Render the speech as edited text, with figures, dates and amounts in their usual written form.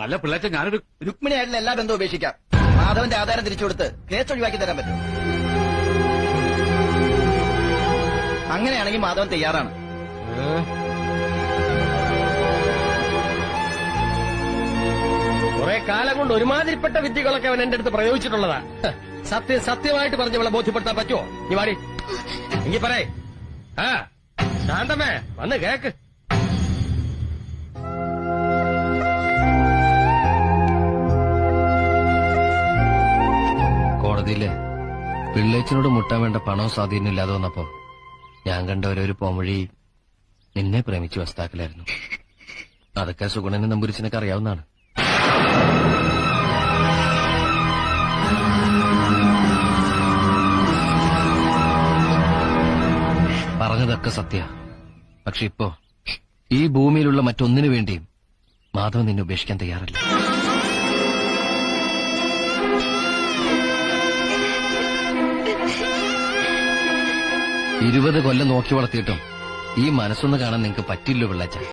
അല്ല പിള്ളേച്ച ഞാനൊരു രുക്മിണിയായിട്ടുള്ള എല്ലാ ബന്ധവും ഉപേക്ഷിക്കാം. മാധവന്റെ ആധാരം തിരിച്ചുകൊടുത്ത് കേസ് ഒഴിവാക്കി തരാൻ പറ്റും. അങ്ങനെയാണെങ്കിൽ മാധവൻ തയ്യാറാണ്. കുറെ കാലം കൊണ്ട് ഒരുമാതിരിപ്പെട്ട വിദ്യകളൊക്കെ അവൻ എന്റെ അടുത്ത് പ്രയോഗിച്ചിട്ടുള്ളതാ. സത്യമായിട്ട് പറഞ്ഞവളെ ബോധ്യപ്പെടുത്താൻ പറ്റുമോ? നീ വാടി എങ്കിൽ പറയേ. ആ ശാന്തമേ വന്ന് കേക്ക്. കോടതിയില് പിള്ളേച്ചനോട് മുട്ടാൻ വേണ്ട പണവും സ്വാധീനം ഇല്ലാതെ വന്നപ്പോ ഞാൻ കണ്ട ഒരു പോംവഴി നിന്നെ പ്രേമിച്ച് വസ്താക്കലായിരുന്നു. അതൊക്കെ സുഗുണനും നമ്പൂരിച്ചനൊക്കെ അറിയാവുന്നതാണ്. പറഞ്ഞതൊക്കെ സത്യ. പക്ഷെ ഇപ്പോ ഈ ഭൂമിയിലുള്ള മറ്റൊന്നിനു വേണ്ടിയും മാധവൻ നിന്നെ ഉപേക്ഷിക്കാൻ തയ്യാറല്ല. ഇരുപത് കൊല്ലം നോക്കി വളർത്തിയിട്ടും ഈ മനസ്സൊന്ന് കാണാൻ നിങ്ങൾക്ക് പറ്റില്ലോ പിള്ളേച്ച.